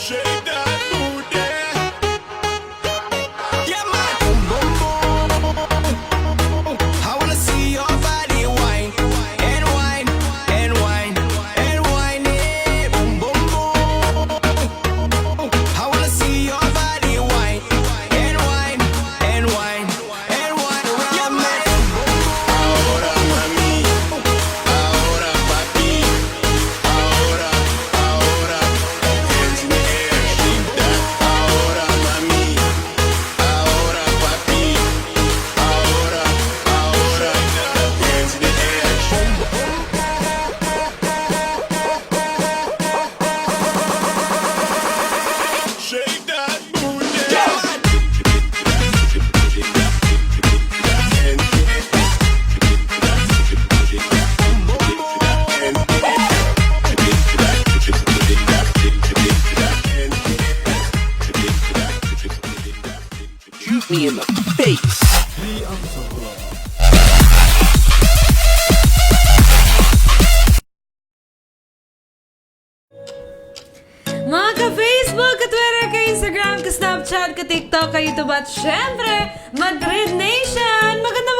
Shake that booty. Yeah, man. Boom, boom, boom. I wanna see your body wine and wine and wine and wine. Yeah, boom, boom, boom. I wanna see your body wine and wine and wine and wine. Yeah, man. Ahora mami, ahora papi, ahora, ahora, hands in the air, shake that. Ahora mami, ahora papi, ahora, ahora, hands in the air. Shake that booty. Shoot me in the face. Mga ka-Facebook, ka-Twitter, ka-Instagram, ka-Snapchat, ka-TikTok, ka-YouTube at syempre, Madrid Nation! Magandang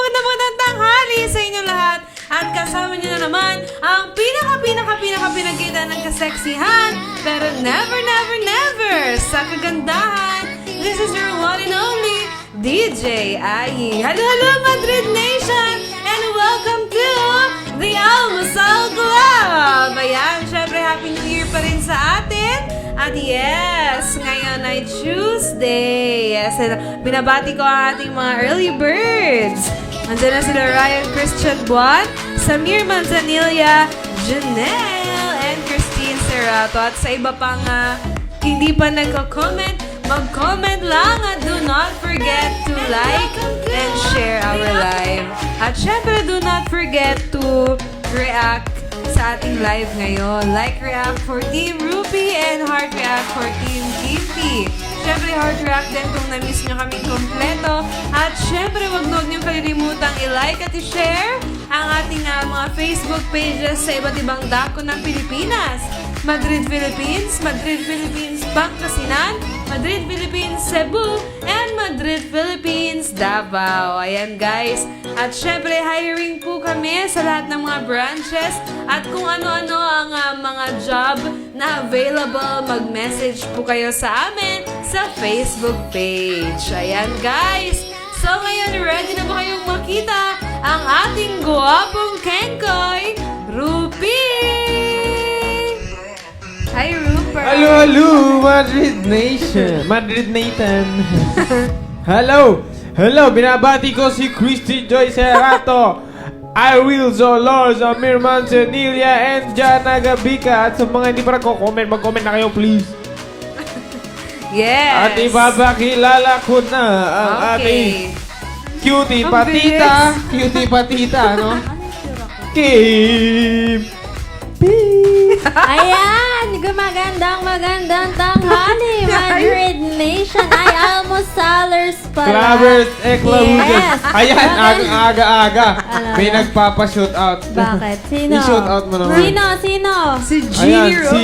tanghali sa inyo lahat! At kasama niyo na naman ang pinagkita ng kaseksihan pero never sa kagandahan. This is your one and only DJ Ai. Hello Madrid Nation! And welcome to the Almusal Club! Ayan, syempre Happy New Year pa rin sa atin. At yes, ngayon ay Tuesday. Yes, and binabati ko ang ating mga early birds. Nandiyan na sila Ryan Christian Buat, Samir Manzanilla, Janelle, and Christine Serrato. At sa iba pang hindi pa nagko-comment, mag-comment lang at do not forget to like and share our live. At syempre, do not forget to react sa ating live ngayon. Like react for Team Ruby and heart react for Team Kimpy. Syempre, heart react din kung na-miss nyo kami kompleto. At syempre, wag niyong kalilimutang i-like at i-share ang ating mga Facebook pages sa iba't ibang dako ng Pilipinas. Madrid, Philippines, Pangasinan, Madrid, Philippines, Cebu, and Madrid, Philippines, Davao. Ayan guys. At syempre, hiring po kami sa lahat ng mga branches. At kung ano-ano ang mga job na available, mag-message po kayo sa amin sa Facebook page. Ayan guys. So ngayon, ready na ba kayong makita ang ating guwapong Kenkoy, Rupi? Hi, Rupert! Hello, Madrid Nation! Madrid Nathan! Hello! Binabati ko si Christy Joy Serrato, I Will Zolor, Zamir Manzanilla, and Jana Gabica. At sa mga hindi pa nagko-comment, mag-comment na kayo, please. Yes! At ipapakilala ko na ang ating cutie patita, no? Kim! Ayan! Magandang tanghali, Madrid Nation. Ay, almosalers pala. Clavers Eklabudas. Yes. Ayan, aga. May nagpapa-shootout. Bakit? Sino? I-shootout mo naman. Sino? Si Jeannie Ayan, Rose. si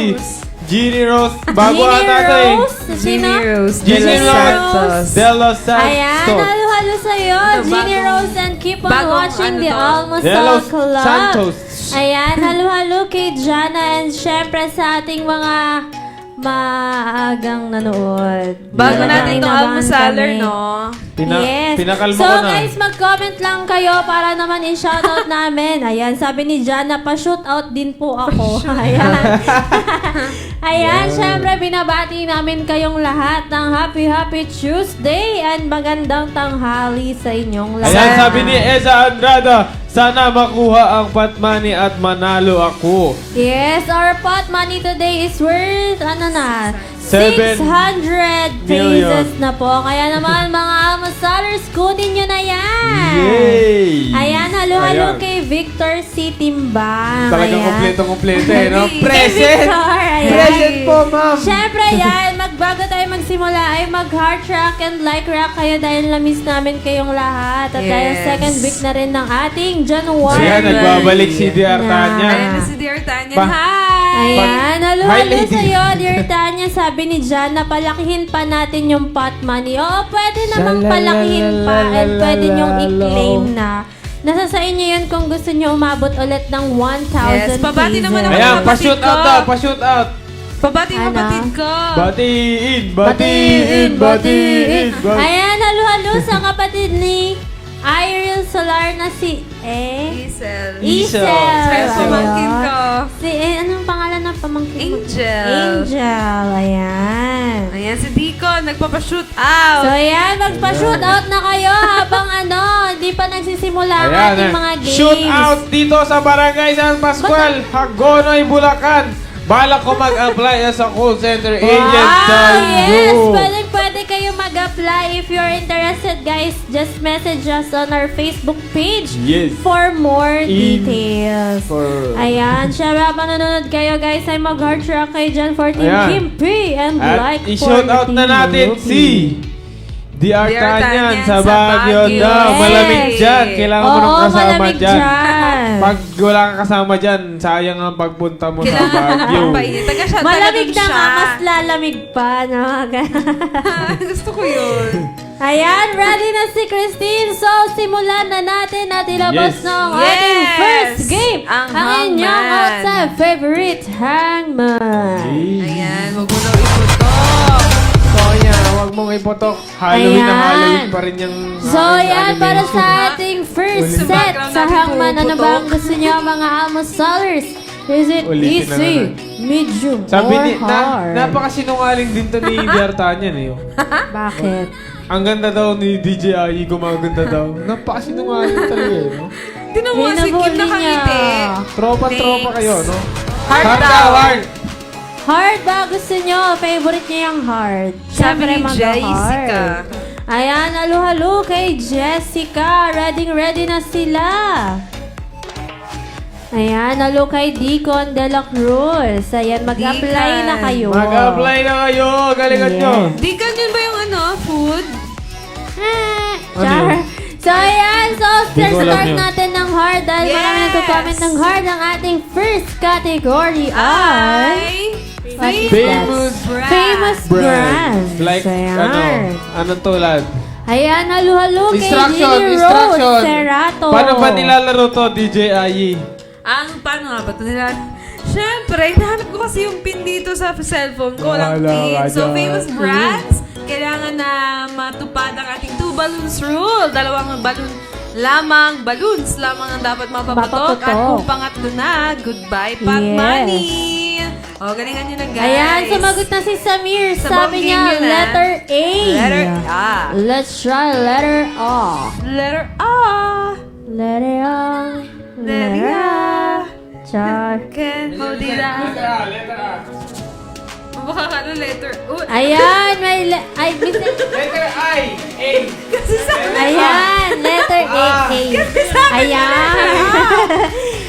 Jeannie Rose. Bago Jeannie ata eh. Rose? Sino? Jeannie Rose de los Ayan, Santos. halo sa'yo. Ano, Jeannie bagong- Rose and keep on bagong watching ano the to? Almusal De los Club. Santos. Ayan, halo kay Jana and syempre sa ating mga maagang nanood. Bago Yeah. natin itong Inabangan almusaler, kami. no? Yes. Pinakalma So ko na. guys, mag-comment lang kayo para naman i-shoutout namin. Ayan, sabi ni Jana, pa-shootout din po ako. Ayan. Ayan, syempre binabati namin kayong lahat ng Happy Tuesday and magandang tanghali sa inyong lahat. Ayan, sabi ni Eza Andrada, sana makuha ang pot money at manalo ako. Yes, our pot money today is worth, 7 600 million. pesos na po. Kaya naman, mga almusalers, kunin nyo na yan. Yay! Ayan, halo-halo Ayan. kay Victor C. Timbang. Talagang Ayan. kompleto eh, no? Kay Present! Victor, ayan. Present po, ma'am! Siyempre yan, magbago tayo magsimula ay mag-heart rock and like rock kayo dahil na-miss namin kayong lahat. At dahil Yes. second week na rin ng ating January. Ayan, nagbabalik si Diar Tanya. Ayan na si Dear Tanya. Pa- Hi! Ayan, Hi, halo-halo lady. sa'yo, dear Tanya. Sabi ni Jan na palakihin pa natin yung pot money. Oo, pwede namang palakihin pa and pwede nyong i-claim na. Nasa sa inyo yun kung gusto nyo umabot ulit ng 1,000 Yes, pabati naman pieces. ako. Ayan, kapatid pa-shoot ko. out daw, pa-shoot out. Pabati yung Ano? kapatid ko. Batiin. Ayan, halo-halo sa kapatid ni Iril Solar na si Isel. Isel. Kaya Ayun. pamangkin ko. Si, anong pangalan ng pamangkin mo? Angel. Angel, ayan. Ayan, si Dico, nagpapashoot out. So, ayan, magpa-shoot out na kayo habang hindi pa nagsisimula ang Ayan, ating mga games. shoot out dito sa Barangay San Pascual, Hagonoy, Bulacan. Balak ko mag-apply as a call center agent sa Yes! Zoo. Pwede kayo mag-apply if you're interested, guys. Just message us on our Facebook page Yes. for more details. For- Ayan, syempre habang nanonood kayo, guys, ay mag-heart rock kay Jan 14 Ayan. Kim P. And At like i-shout out na natin si DR DR Tanyan Tanyan sa sa Baguio Baguio. daw. Yes. Malamig dyan. Kailangan mo nang Oo, kasama malamig dyan. dyan. Pag wala kang kasama dyan, sayang ang pagpunta mo sa Kailangan Baguio. papainit. Taga siya, Malamig na taga nga, mas lalamig pa. No? Gusto ko yun. Ayan, ready na si Christine. So, simulan na natin at ilabas Yes. ng Yes. ating first game. Ang inyong hangman. outside favorite, Hangman. Ayan, wag mo daw iputok. Tonya, huwag mong ipotok. Halloween na Ayan. Halloween pa rin yung So, yan, para animation. sa ating first Ulitin. set Background sa natin Hangman. Ano pumuputok. ba ang gusto niyo, mga Amos Solars? Is it Ulitin na easy, naman. medium, Sabi or ni, hard? napakasinungaling din to ni DR Tanyan eh. Bakit? Ang ganda daw ni DJ Ai, gumaganda daw. Napakasinungaling talaga eh, no? Tinan mo si Kim Hinabuli nakangiti. niya. Tropa-tropa Thanks. kayo, no? Hard daw. hard. Hard ba gusto nyo? Favorite niya yung hard. Sabi Siyempre, ni mag-hard. Jessica. Ayan, halo-halo kay Jessica. Ready na sila. Ayan, halo kay Deacon de la Cruz. Ayan, mag-apply Deacon. na kayo. Mag-apply na kayo. Galingan Yes. nyo. Di ka yun ba yung food? Char. Ano yun? So, ayan. So, Di ko alam start yun. natin ng hard dahil marami Yes. nagko-comment ng hard. Ang ating first category ay... Famous Famous brands. Like, Ayan. anong tulad? Ayan, halo-halo kay Instruction, Ginny instruction. Rose Serrato. Paano ba nilalaro to, DJ Ai? Paano nga ba ito nila? Siyempre, hinahanap ko kasi yung pin dito sa cellphone ko. Walang Wala pin. ka So, dyan. famous brands, kailangan na matupad ang ating 2 balloons rule. Dalawang balloons lamang ang dapat mapapatok. At Mapapatok. kung pangatlo na, goodbye, pot Yes. money. O, galingan nyo na, guys. Ayan, sumagot na si Samir. Sabang Sabi game niya, yun, ah. letter A. Letter A. Let's try letter A. Letter A. Letter A. Letter A. Char. Can't hold it out. Baka ka letter U. Ayan, may ay, Letter I. A. Kasi sa ayan, letter A. Ayan.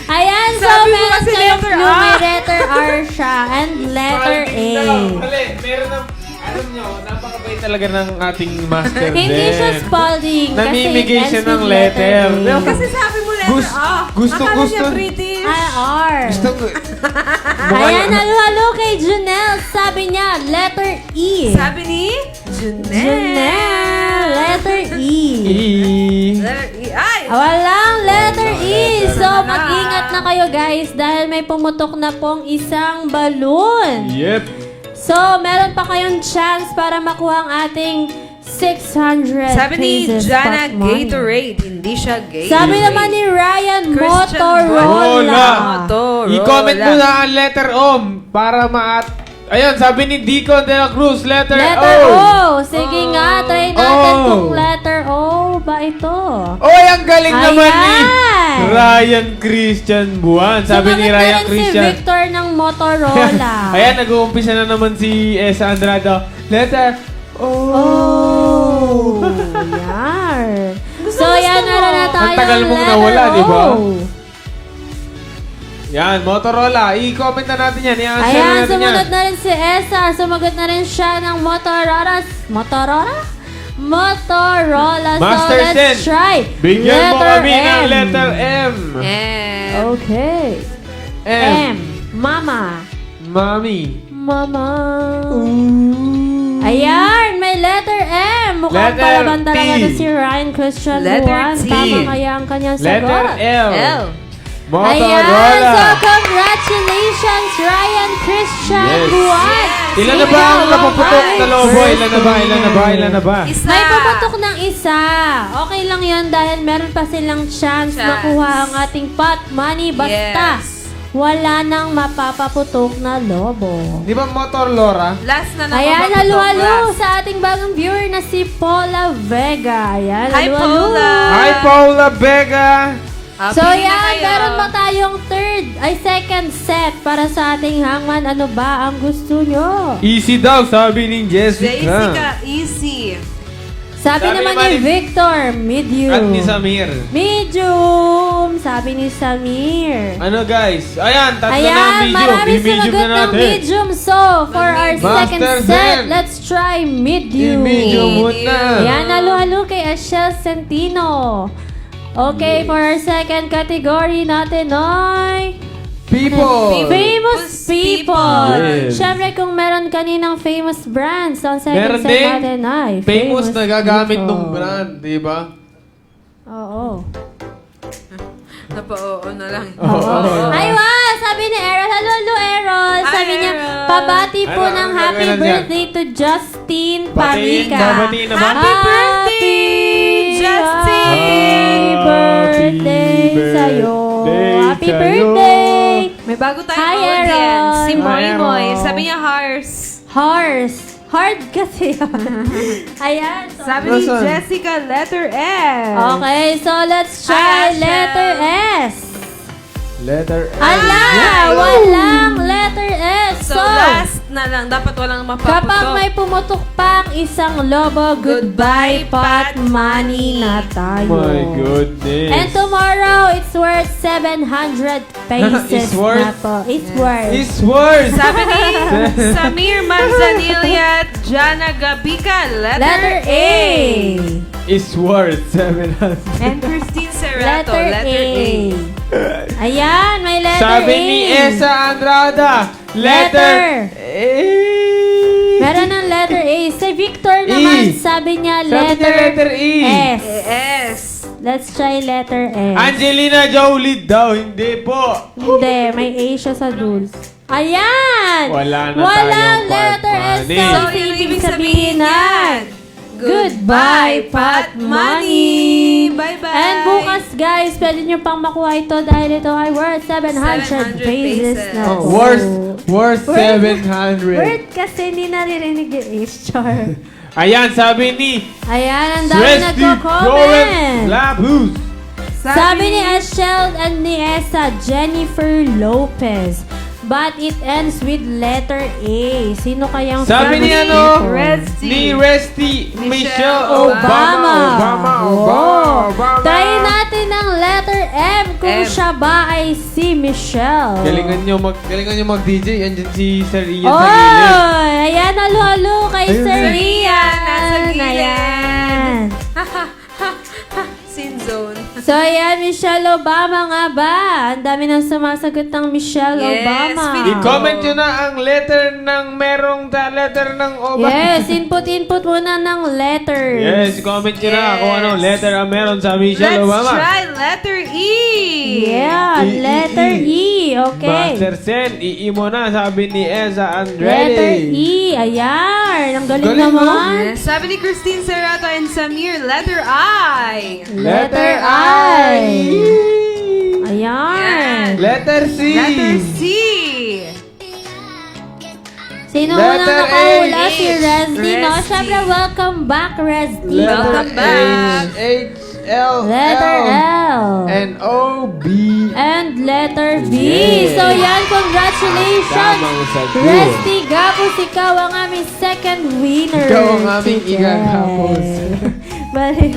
Ayan, so Sabi mo meron kasi kayong letter clue. A. May letter R siya and letter A. Mali, meron ng, alam nyo, napakabait talaga ng ating master Hindi din. siya spalding. kasi Namimigay it siya ends ng with letter. A. Kasi sabi mo letter A. Gusto. Akala niya British. R. Gusto ko. Ayan, halo-halo kay Junel. Sabi niya, letter E. Sabi ni Junel. Junel, letter E. Letter E. Ay! Walang letter E. So, Wala. mag-ingat na kayo guys dahil may pumutok na pong isang balloon. Yep. So, meron pa kayong chance para makuha ang ating 600 Sabi ni pesos Jana pot money. Gatorade. Hindi siya Gatorade. Sabi naman ni Ryan, Christian Motorola. Motorola. I-comment mo na ang letter O para Ayun, sabi ni Deacon de la Cruz, letter Letter O. O. Sige nga, try natin Oh. kung letter O ba ito. Oy, ang galing naman ni Ayan. Ryan Christian Buwan. Sabi ni Sumagot na Ryan rin si Christian. Victor ng Motorola. Ayan, nag-uumpisa na naman si Esa Andrado. Letter O. Oh, yan. So, yan, meron na tayo. Ang tagal mong letter nawala, O. di ba? Yan, Motorola. I-comment na natin yan. I-answer na Ayan, natin yan. sumunod na rin si Esa. Sumagot na rin siya ng Motorola. Motorola? Motorola. Master So, let's Sen. try. Bigyan mo kami ng M. letter M. And Okay. M. M. Mama. Mami. Mama. Ayan, may letter M. Mukhang Letter palaban talaga T. to si Ryan Christian Letter Juan. T. Tama kaya ang kanyang Letter sagot? L. L. Ayan, Motorola. so congratulations Ryan Christian Yes. Juan. Ilan na ba ang napaputok na lobo? Ilan na ba? Isa. May paputok ng isa. Okay lang yun dahil meron pa silang chance makuha ang ating pot money. Basta Yes. wala nang mapapaputok na lobo. Di ba Motorola? Last na naman. Ayan, mapaputok. halo-halo Last. sa ating bagong viewer na si Paula Vega. Ayan, Hi, halo-halo. Paula. Hi, Paula Vega. So Pili na yan, kayo. meron ba tayong second set para sa ating hangman? Ano ba ang gusto nyo? Easy daw, sabi ni Jessica. Jessica, easy. Sabi naman ni Victor, medium. At ni Samir. Medium, sabi ni Samir. Ano guys? Ayan, tatlo na ang Ayan, medium. marami I-medium sumagot na ng natin. medium. So, for our second Master set, Zen. let's try medium. I-medium muna. Ayan, halo-halo kay Ashel Centino. Okay, for our second category natin ay People. famous people. Yes. Siyempre, kung meron kaninang famous brands, ang second Meron set din natin ay famous na gagamit people. ng brand, di ba? Oo. Napa-oo na lang. Oo. Ay, wow! Sabi ni Errol, hello, Errol. Hi, Sabi niya, Errol. pabati po Ano, ng ano happy gagawin niya? birthday to Justin Batiin, Parica. babatiin na ba? Happy birthday, Justin! Happy birthday sa'yo. Happy sa'yo. birthday! May bago tayong Hi, audience. Aaron. Si Moy Hi, Moy. Aaron. Sabi niya horse. Horse. Hard kasi yun. Ayan. So, Sabi ni Nasaan? Jessica, letter S. okay, so let's try Hi, Asha. letter S. Letter L. Ala! Walang letter S. So, last na lang. Dapat walang mapaputok. Kapag may pumutok pang isang lobo, goodbye pot money na tayo. My goodness. And tomorrow, it's worth 700 pesos It's worth? na po. It's worth. It's worse. Sabi ni Samir Manzanilla at Jana Gabica, letter A. It's worth 700. And Christine Serrato, letter A. Ayan, may letter Sabi A. ni Esa Andrada, letter A. Meron ng letter A. Si Victor naman, sabi niya letter E. S. S. Let's try letter S. Angelina Jolie daw, hindi po. Hindi, may A siya sa dulo. Ayan! Wala na Walang tayong letter pot S. money. So, So, yun ang ibig sabihin na, Goodbye, pot money! Bye-bye! And bukas, guys, pwede nyo pang makuha ito dahil ito ay worth 700 700 pesos na. Oh, worth 700. Worth kasi hindi naririnig yung H, char. Ayan, sabi ni Ayan, ang dami Swesty nagko-comment. Labus. Sabi ni Ashel and ni Esa, Jennifer Lopez. But it ends with letter A. Sino kayang Sabi ni famous ano? people? Resty. Ni Resty Michelle Obama. Obama. Try natin ang letter M kung M. siya ba ay si Michelle. Galingan nyo mag-DJ. Andyan si Sir Ian Oh, sa gilid. ayan, halo-halo kay Ayun, Sir Sir Ian. Ian, nasa gilid. Ayan. Sin zone. So, ayan, Michelle Obama nga ba? Ang dami nang sumasagot ng Michelle Yes, Obama. I-comment nyo na ang letter ng merong letter ng Obama. Yes, input muna ng letter. Yes, comment nyo na kung anong letter ang meron sa Michelle Let's Obama. try letter E. Yeah, letter E. Okay. Master Sen, ii mo na, sabi ni Eza Andrade. Letter E. Ayan. Ang galing Galing mo. naman. Yes, sabi ni Christine Serrato and Samir, letter I. Letter I. Ayan. Yan. Letter C. Letter C. Sino Letter unang nakahula? H. Si Resdy, no? Resdy. Siyempre, welcome back, Resdy. Welcome back. H, L, Letter L. and O, B. And letter V. Yes. So yan, congratulations. Tamang sagot. Resty Gapos, ikaw ang aming second winner. Ikaw ang aming today. igagapos. Bali.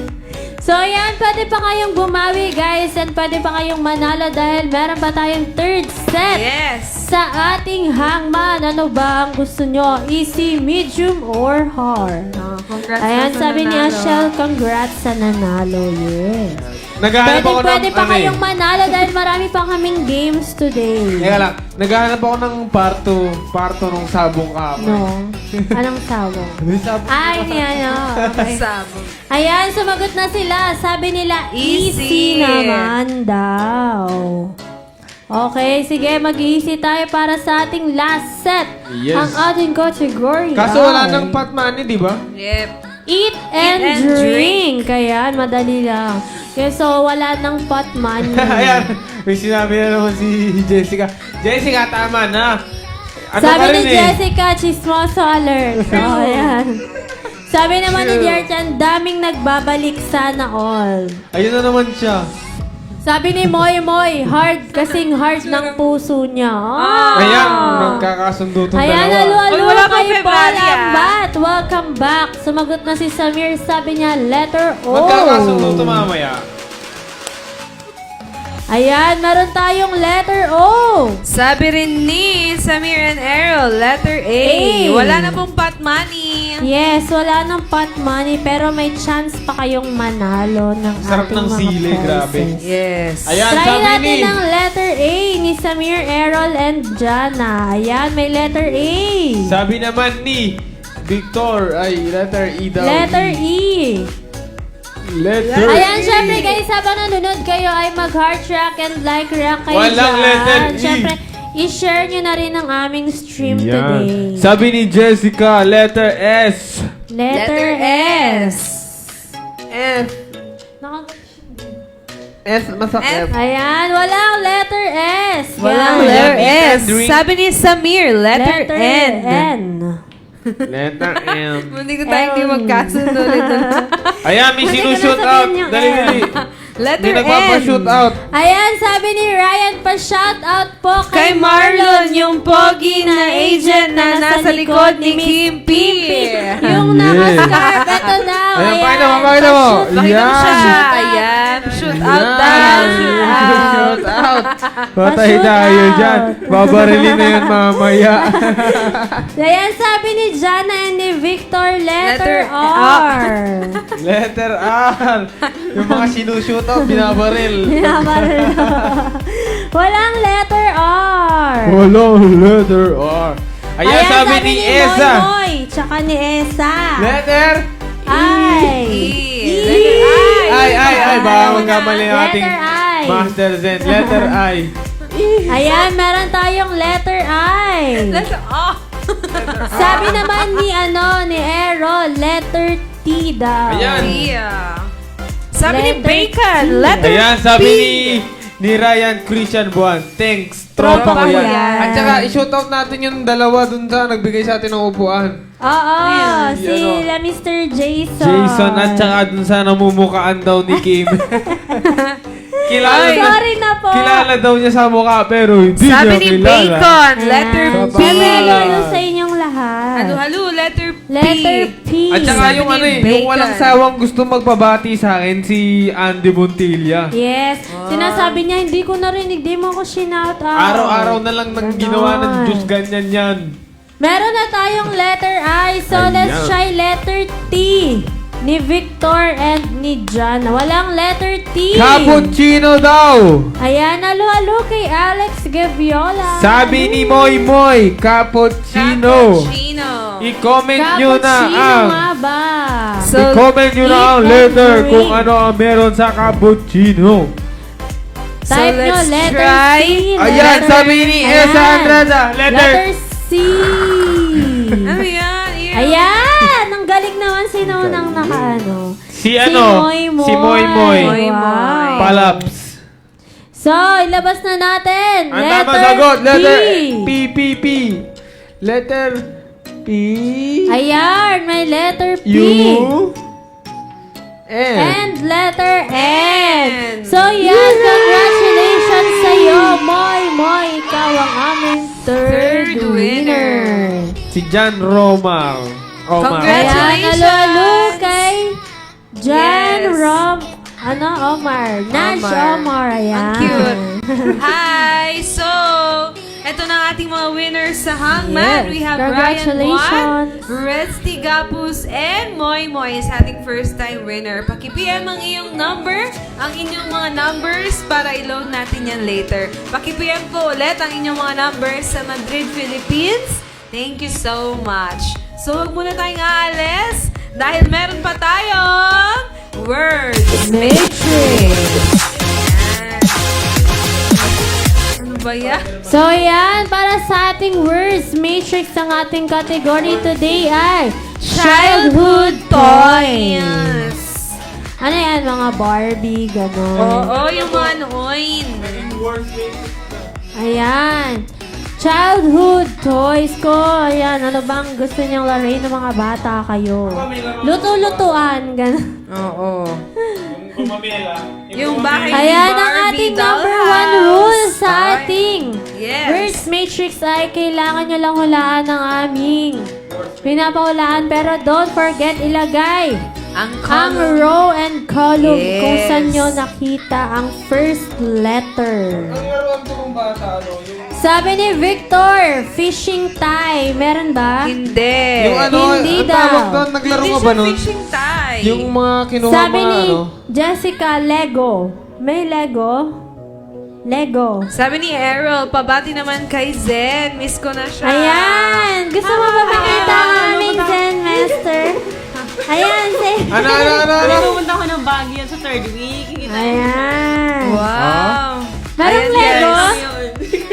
So So, yan, pwede pa kayong bumawi, guys. And pwede pa kayong manalo dahil meron pa tayong third set Yes. sa ating hangman. Ano ba ang gusto nyo? Easy, medium, or hard? Congrats Ayan, sa sabi ni nanalo. Ashel, congrats sa nanalo. Yes. Naghahanap ako ng Pwede pa ano eh. kayong manalo dahil marami pa kaming games today. Teka lang, naghahanap ako ng parto nung sabong kahapon. No? Anong sabong? May sabong. Ay, ni ano. Okay. Sabog. Ayan, sumagot na sila. Sabi nila, easy, Easy. naman daw. Okay, sige, mag-easy tayo para sa ating last set. Yes. Ang ating category Kaso wala ay nang pot money, di ba? Yep. Eat and, and drink. Kaya, madali lang. Okay, so wala nang pot money. Ayan, may sinabi na naman si Jessica. Jessica, tama na. Ano Sabi ka ni rin eh? Jessica, chismoso alert. Oh, ayan. Sabi naman ni True. Jerchan, daming nagbabalik sana all. Ayun na naman siya. Sabi ni Moy Moy, hard kasing hard ng puso niya. Ayan, nagkakasundo itong Ayan, dalawa. alo-alo Uy, wala pang kay February, Palambat. Welcome back. Sumagot na si Samir, sabi niya, letter O. Magkakasundo ito mamaya. Ayan, meron tayong letter O. Sabi rin ni Samir and Errol, letter A. A. Wala na pong pot money. Yes, wala ng pot money, pero may chance pa kayong manalo ng Sarap ating ng mga sili, grabe. prizes. Yes. Ayan, Try sabi natin ni... ang letter A ni Samir, Errol, and Jana. Ayan, may letter A. Sabi naman ni Victor, ay, letter E daw. Letter E. Letter Ayan, E. syempre guys, habang nanonood kayo ay mag-heart track and like track kayo Walang dyan. letter E. Syempre, i-share nyo na rin ang aming stream today. Sabi ni Jessica, letter S. Letter S. F. S, masakit. Ayan, walang letter S. Walang guys. letter Eat and S. drink. Sabi ni Samir, letter N. N. Letter M. Hindi ko tayo hindi magkasundo nito. Ayan, may Hindi ko sinushoot nasabihin out. yung Dali, M. dali. Letter Hindi N. nagpapa-shoot out. Ayan, sabi ni Ryan, pa-shoutout po Kay Marlon, yung pogi na agent na nasa likod ni Kim P. Yung naka-scarf, ito daw. Ayan, Ayan, pakita mo, pakita mo. Pakita mo siya. Yan. Ayan. Shoot out Yan. daw. Shoot out. Shoot out. Patay Pa-shoot tayo out. dyan. Babarilin na yan mamaya. Ayan, sabi ni Jana and ni Victor, letter Letter R. Letter R. Yung mga sinushoot out, binabaril. Binabaril. Walang letter R. Walang letter R. Ayan, sabi ni Esa. Moy Moy, tsaka ni Esa. Letter I. Letter I. Ay, baka magkamali ang ating Letter I. Master Zen. Letter I. Ayan, meron tayong letter I. Letter O. Sabi naman ni Errol, letter T daw. Ayan. Yeah. Sabi ni Letter Bacon, T. letter Ayan, sabi P. ni Ryan Christian Buwan. Thanks, tropa ko Tropa yan. yan. At saka, i-shoutout natin yung dalawa dun sa nagbigay sa atin ng upuan. Oo, si ano? Mr. Jason. Jason at saka dun sa namumukaan daw ni Kim. Sorry na po. Kilala daw niya sa mukha pero hindi Sabi niya ni kilala. Bacon, letter Ayan. P. Hello sa inyong lahat. Halo, letter P. Letter P. At saka Sabi yung ni ano eh, Bacon. yung walang sawang gusto magbabati sa akin, si Andy Montilla. Yes. Sinasabi niya, hindi ko narinig. Di mo ko shinout out. Araw-araw na lang nang Ganon. ginawa ng Diyos ganyan yan. Meron na tayong letter I. So, Ayan. let's try letter T. Ni Victor and ni John. Walang letter T. Cappuccino daw! Ayan, halo-halo kay Alex Gaviola. Sabi ni Moy Moy, cappuccino. Cappuccino. I-comment nyo na Cappuccino ang nga ba? So, i-comment nyo na ang eat and letter drink. kung ano ang meron sa cappuccino. Type nyo let's letter try. C. Ayan, letter- sabi ni Esa Ayan. Andrada, Letter letter C. Ano yan? Ayan! Ang galing naman sino nang nakaano. Si ano? Moy Moy. Si Moy Moy. Moy Moy. Palaps. So, ilabas na natin. Ang letter tama sagot, letter P. P. Letter P. Ayan, may letter P. U. N. And letter N. So, yan. Congratulations sa'yo, Moy Moy. Ikaw ang aming third Third winner. Si John Romar. Omar. Congrats. Ayan, Congratulations. alalo kay Jan Yes. Omar. Nash Omar. Ayan. Ang cute. Hi! So, eto na ang ating mga winners sa Hangman. Yes. We have Ryan Congratulations. Juan, Redsty Gapus, and Moy Moy is ating first-time winner. Paki-PM ang iyong number, ang inyong mga numbers para i-load natin yan later. Paki-PM ko ulit ang inyong mga numbers sa Madrid, Philippines. Thank you so much. So, huwag muna tayong aalis dahil meron pa tayong Words Matrix. Ano ba yan? So, yan. Para sa ating words matrix, ang ating category today ay Childhood Toys. Ano yan? Mga Barbie, gano'n. Oo, yung mga noon. Ayan. Childhood toys ko. Ayan, ano bang gusto niyang laruin ng mga bata kayo? Luto-lutuan, gano'n. Oo. Pumamela. Yung bahay ni Ayan ang Barbie ating dollhouse. number one rule sa ating Yes. words matrix ay kailangan nyo lang hulaan ng aming pinapahulaan. Pero don't forget ilagay Ang ang column. row and column Yes. kung saan nyo nakita ang first letter. Ang laruan ko ng bata, ano? Sabi ni Victor, fishing tie. Meron ba? Hindi. Yung ano, Hindi ang tawag daw. doon, naglaro Hindi ka ba siya nun? fishing tie. Yung mga kinuha Sabi mga ni ano? Jessica, Lego. May Lego? Lego. Sabi ni Errol, pabati naman kay Zen. Miss ko na siya. Ayan! Gusto mo ba makita ang aming Zen Master? Ayan, say. Ano? Pumunta ko ng Baguio sa third week. Ayan. Wow. Merong Ayan, Lego? guys.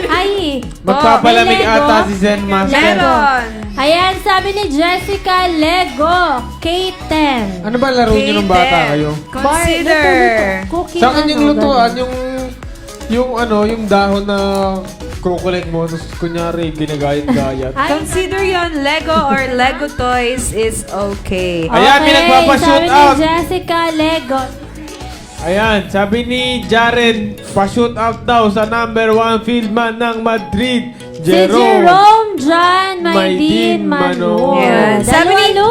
Ay. Magpapalamig may Lego? ata si Zen Master. Meron. Ayan, sabi ni Jessica, Lego. K10. Ano ba laro niyo ng bata kayo? Consider. Cooking Sa akin yung ano, lutuan, ganun. yung dahon na kukulik mo, tapos kunyari ginagayat-gayat. Ay, Consider yon Lego or Lego toys is okay. Ayan, may nagpapa-shoot sabi out. ni Jessica, Lego. Ayan, sabi ni Jared, pa-shoot out daw sa number 1 fieldman ng Madrid, Si Jerome John Maydin Maydin Manoy. Yan. Sabi ni- Dalo.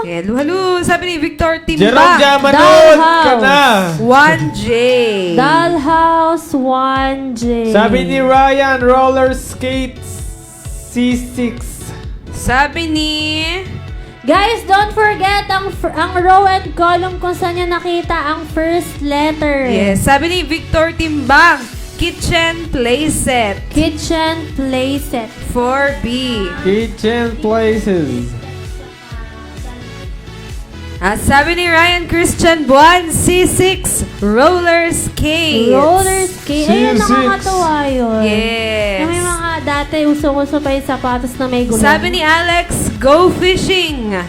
Hello. Sabi ni Victor Timba. Jerome Jamanood ka na. 1J. Dollhouse 1J. Sabi ni Ryan, roller skate C6. Sabi ni... Guys, don't forget ang row and column kung saan nyo nakita ang first letter. Yes. Sabi ni Victor Timbang, kitchen playset. Kitchen playset. 4B. Kitchen places. At sabi ni Ryan Christian Buwan, C6 roller skates. Roller skate. Ayun, C6. nakakatawa yun. Yes. Yung may mga dati, usong-uso pa yung sapatos na may gulong. Sabi ni Alex, go fishing. Ano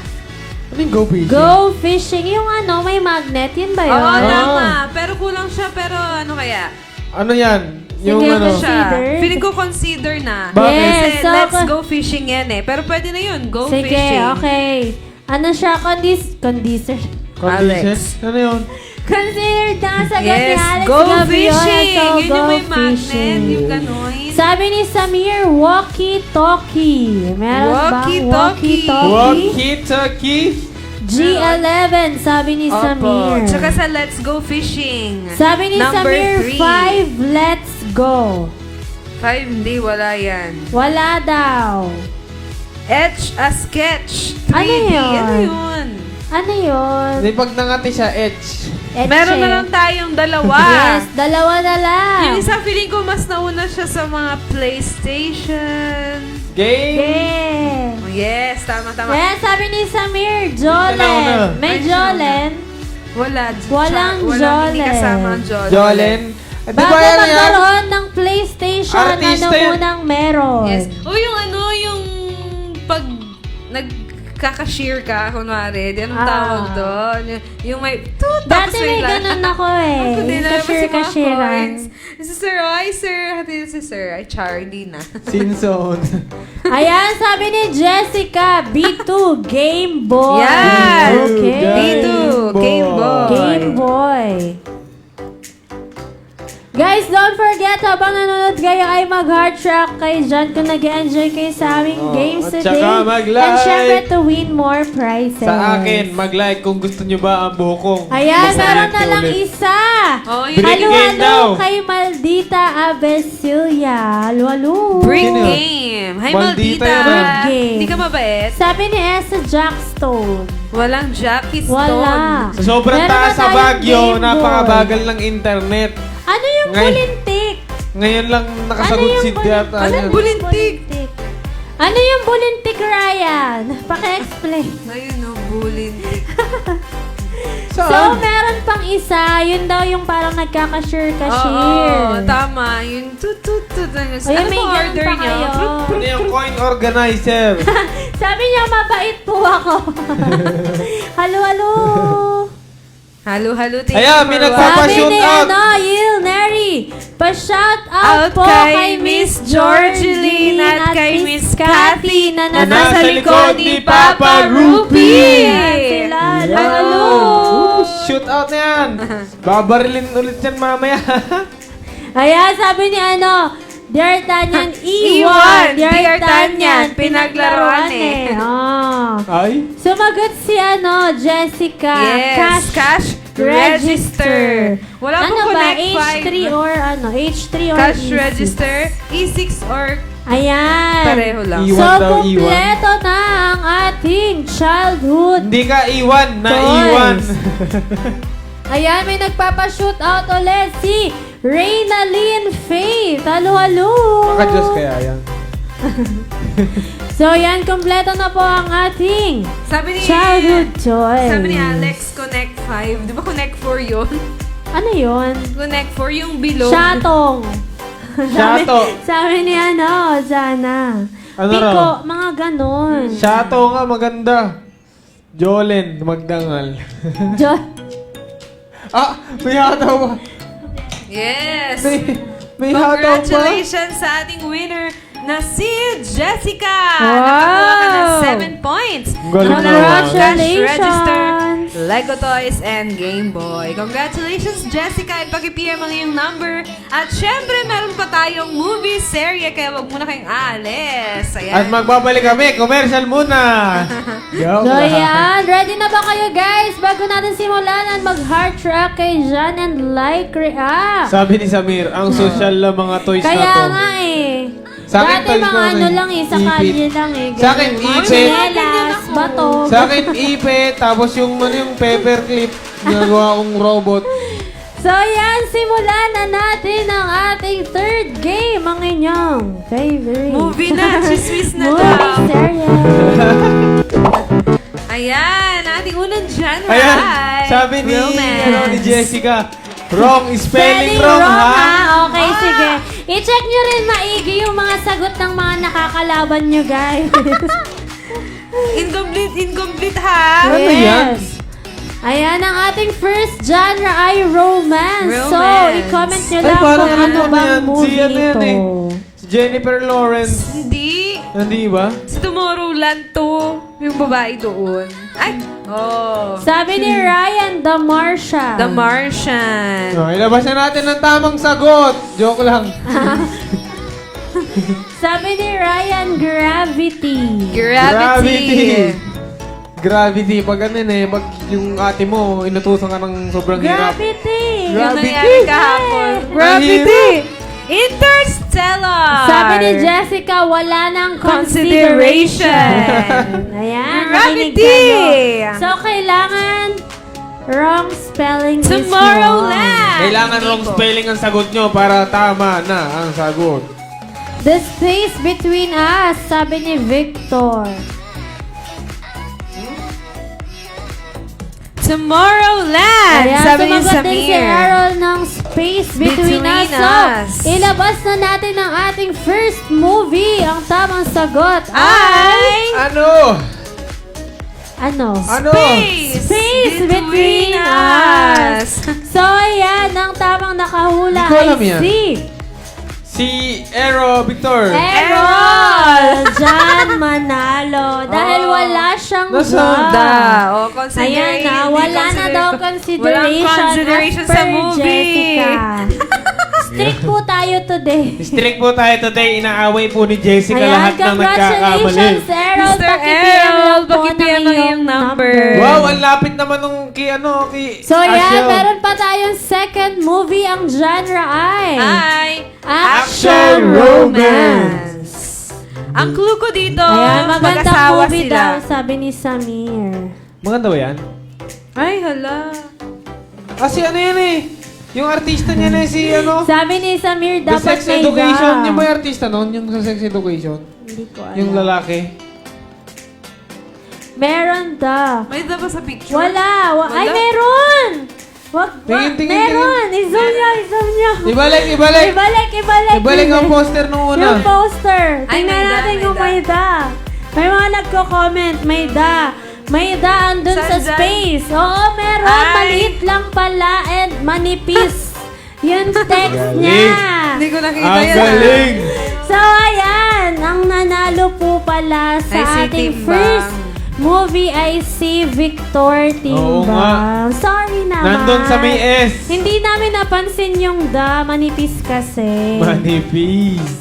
yung go fishing? Go fishing. Yung ano, may magnet. Yun ba yun? Oo, Ah. tama. Pero kulang siya, pero ano kaya? Ano yan? Yung Sige, ano? kasi- Siya. Consider? Feeling ko consider na. Bakit? Kasi Yes, so, let's go fishing yan eh. Pero pwede na yun, go Sige, fishing. okay. Ano siya? Conditioner. Condition? Alex. Ano yun? Considered na sagot ni Yes, Alex go Gabriel. fishing. So, Yun yung go may magnet, fishing. yung gano'n. Sabi ni Samir, walkie-talkie. Meron Walkie-talkie. bang walkie-talkie? Walkie-talkie? G11, sabi ni Opo. Samir. Tsaka sa let's go fishing. Sabi ni Number Samir, 3. 5, let's go. 5, hindi, wala yan. Wala daw. Etch a sketch. 3D. Ano yun? Ano yun? Ano yun? Hindi, pag nangati siya, etch. Etche. Meron na lang tayong dalawa. Yes, dalawa na lang. Yung isa, feeling ko mas nauna siya sa mga PlayStation. Game? Yeah. Oh, yes, tama. Kaya sabi ni Samir, Una. Jolen. May Ay, Jolen. Wala. Walang Hindi Jolen. kasama ang Jolen. Jolen? Di ba Bago yan yan? magkaroon ng PlayStation, Artista ano yan. munang meron? Yes. O yung ano, yung pag nagkaka-share ka, kunwari, di anong Ah. tawag doon? Yung may toot, Dati tapos may la- ganun ako eh. Ako din, alam mo si mga Cashier-cashiran. coins. Si Sir, hi Sir. Hati si Sir. Ay, Charlie na. Sinzone. Ayan, sabi ni Jessica, B2, Game Boy. Yan! Okay. B2, Game Boy. Game Boy. Guys, don't forget, habang nanonood kayo ay mag-heart track kay John kung nag-enjoy kayo sa aming games at today. saka mag-like. And syempre to win more prizes. Sa akin, mag-like kung gusto nyo ba ang buhok ko. Ayan, meron na lang ulit. isa. Oh, yun. Bring game daw. Halo-halo kay Maldita Abesilia. Halo-halo. Bring Sino? game. Hi, Maldita Maldita. yan, Bring game. Hindi ka mabait? Sabi ni Esa Jackstone. Walang Jackie Stone. Wala. Sa sobrang Meron taas na sa tayong Baguio, Game Boy. napakabagal ng internet. Ano yung bulintik? Ngayon lang nakasagot si Diata. Anong bulintik? Ano yung bulintik, Ryan? Paki-explain. Ayun, no, bulintik. So, meron pang isa. Yun daw yung parang nagkaka-share-ka-share. Oo, tama. Yung tut-tut-tut. Ano Ayun, may po ganun order pa niyo? kayo. Ano yung coin organizer? Sabi niya, mabait po ako. Halo-halo. Halo-halo, thank Ayan, you may for nagpapa- Sabi Pa-shout ni out. Yil Neri, pa-shout out out po kay Miss Georgeline at kay Miss Cathy na nasa likod ni Papa Rupi. Sila, Hello. halo. Shoot out na yan. Babarilin ulit yan mamaya. Ayan, sabi ni Dear Tanyan, Iwan. Dear Dear Tanyan, Tanyan, pinaglaruan eh. Oh. Ay? Sumagot si Jessica. Yes, cash register. Wala Ano pong ba? Connect H3 5. or H3 or Cash E6? register, E6 or Ayan. pareho lang. Iwan So, daw, iwan. kumpleto na ang ating childhood. Hindi ka iwan, naiwan. Ayan, may nagpapa-shoot out ulit si Reynalyn Faith. Halo-halo. Maka-Diyos kaya yan. So, yan, kumpleto na po ang ating Sabi ni childhood toys. Sabi ni Alex, Connect 5. Di ba Connect 4 yun? Ano yun? Connect 4 yung below. Shatong. Shato. Sabi ni Jana. Ano Piko, raw? mga ganon. Shato nga, maganda. Jolen, magdangal. May hataw ba? Yes! May hataw pa? Congratulations sa ating winner na si Jessica! Wow! Nakakuha ka ng 7 points. Galing From the naman. Cash Register, Congratulations! Lego Toys, and Game Boy. Congratulations, Jessica! Ipag-PM ang iyong number. At syempre, meron pa tayong movie serye, kaya wag muna kayong aalis. At Ayan. magbabalik kami, commercial muna. Joke So, lang. yan. Ready na ba kayo, guys? Bago natin simulan at mag-heart track kay Jan and like react. Sabi ni Samir, ang social na mga toys Kaya na to. nga eh. Sa akin, Dati toys mga ko ano eh. lang eh, sa Ipit. kalye lang eh. Sa akin, Ganun. Mga ipit. tsinelas, bato. Sa akin, ipit, tapos yung paperclip, ginagawa kong robot. So yan, simulan na natin ang ating third game, ang inyong favorite. Movie na, chismis na Movie daw. series. Ayan, ating unang genre. Ayan, sabi ni, Romance. ni Jessica, wrong, spelling Spelling wrong, ha? Okay, sige. I-check nyo rin maigi yung mga sagot ng mga nakakalaban nyo, guys. Incomplete ha? Ano yan? Ayan, ang ating first genre ay romance. So, Romance. i-comment nyo Ay, lang parang kung ano ano na bang yan, si movie ano yan ito. eh. Si Jennifer Lawrence. Hindi. Hindi ba? Sa Tomorrowland to. Yung babae doon. Ay! Oh. Sabi ni Ryan, The Martian. The Martian. Oh, ilabas na natin ang tamang sagot. Joke lang. Sabi ni Ryan, Gravity. Gravity. Gravity. Pag ano eh, pag yung ate mo, inutusan ka ng sobrang hirap. Gravity. Yung Gravity. nangyari kahapon. Gravity. Interstellar. Sabi ni Jessica, wala nang Consideration. consideration. Ayan, nakinig Gravity. kayo. So, kailangan wrong spelling is wrong. Tomorrowland. Kailangan wrong spelling ang sagot nyo para tama na ang sagot. The space between us, sabi ni Victor. Tomorrowland. Ayan, Sabi ni sumagot din si Samir. Errol ng space between us. us. So, ilabas na natin ang ating first movie. Ang tamang sagot Ay! Ano? ano? Ano? Space between us. So, ayan, ang tamang nakahula Hindi ko alam ay yan. si Si Ero Victor. Errol Jan Manalo. Dahil wala siyang Nasaan? Oh, Ayan consideration. na, wala na daw Walang consideration consideration as sa per movie. Jessica. strict po tayo today. Strict po tayo today. Inaaway po ni Jessica Ayan, lahat ng nagkakamali. congratulations, Errol. Mr. Paki-PM lang po paki-PM ng ang iyong iyong number. Wow, ang lapit naman nung kay So yan, Ashel. meron pa tayong second movie. Ang genre ay Ay! Action Romance. Ang clue ko dito, Ayan, magandang mag-asawa movie sila. daw, sabi ni Samir. Maganda ba yan? Ay, hala. Kasi ano yan eh. Yung artista niya na si ano. Sabi ni Samir, The dapat Sex may Education. da. Yung ba yung artista nun? Yung sa Sex Education? Hindi ko alam. Yung lalaki. Meron da. May ba sa picture? Wala. Ay, Wala? meron! Wag, Tingin, meron! I-zoom nyo! Ibalik! Ibalik ang poster nung una. Yung poster. Ay, Tingnan may da, natin may kung da. may da. May mga nagko-comment, may da. May da andun sa Saan dyan? space. Oo, meron. Ay. Maliit lang pala and manipis. Yung text Galing. niya. Hindi ko nakita Ang yan. galing! So, ayan. Ang nanalo po pala sa Ay, si ating Timbang. first movie ay si Victor Oo nga. Timbang. Sorry naman. Nandun sa may S. Hindi namin napansin yung da. Manipis kasi. Manipis.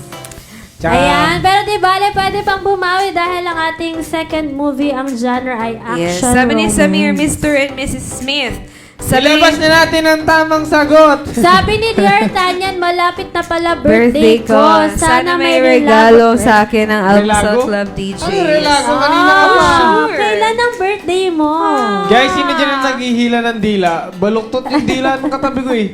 Tsaka, Ayan, pero di bale, pwede pang bumawi dahil ang ating second movie, ang genre ay Yes, action sabi ni romance. Samir, Mr. and Mrs. Smith. Sabi Ilabas na natin ang tamang sagot. Sabi ni Dear Tanyan, malapit na pala birthday birthday ko. ko. Sana may regalo sa akin ng Relago? Alpsal Club DJ. Ano relago? Kanina ka pa. Oh, Sure. kailan ang birthday mo? Guys, sino dyan ang naghihila ng dila? Baluktot yung dila ng katabi ko eh.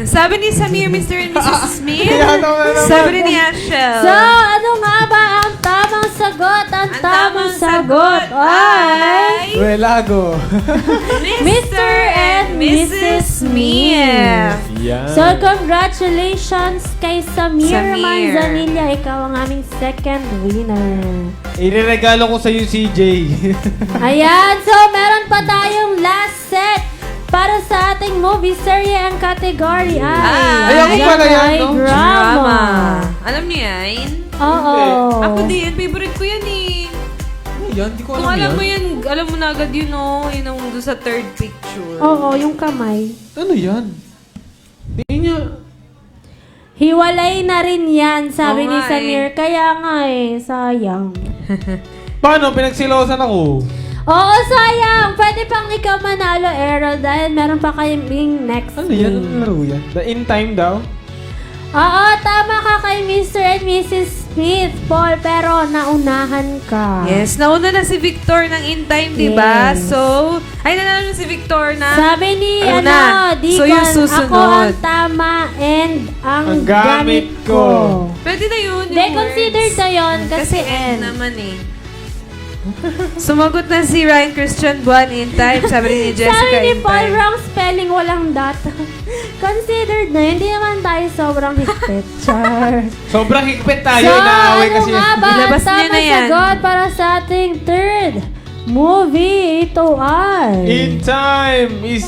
Sabi ni Samir, Mr. and Mrs. Smith. Kaya naman naman. Sabi ni Ashel. So, ano nga ba ang tamang sagot? Ang tamang sagot ay... Relago. Mr. and Mrs. Smith. Yan. So, congratulations kay Samir Samir. Manzanilla. Ikaw ang aming second winner. Ireregalo ko sa'yo CJ. Ayan, so meron pa tayong last set para sa ating movie serye. Ang category ay... Ay, ako pala yan, ay no? drama. Alam niyo yan? Oo. Ako din, favorite ko yan eh. Ano yan? Di ko Kung alam alam mo yan. yan, alam mo na agad yun, no? Yun ang doon sa third picture. Oo, yung kamay. Ano yan? Di niya. Hiwalay na rin yan, sabi Oo ni nga Samir. Kaya nga sayang. Paano? Pinagsilosan ako. Oo, sayang. Pwede pang ikaw manalo, Errol, dahil meron pa kayong next Ano yan? Ano game. laro yan? The in time daw? Oo, tama ka kay Mr. and Mrs. Smith, Paul, pero naunahan ka. Yes, nauna na si Victor ng in time, di ba? Yes. So, ay nanalo na si Victor na. Sabi ni, Ano ano, na? Deacon, So, yung susunod. ako ang tama and ang Ang gamit gamit ko. ko. Pwede na yun. Hindi, yung considered words. na yun kasi N N. naman eh. Sumagot na si Ryan Christian Buwan in time. Sabi ni Jessica Sabi ni in Paul, time. wrong spelling, walang dot. Considered na, hindi naman tayo sobrang higpit. Char. Sobrang higpit tayo. So, Inaaway ano kasi. nga ba ang Ilabas niyo tamang na yan. sagot para sa ating third movie? Ito ay... In time is...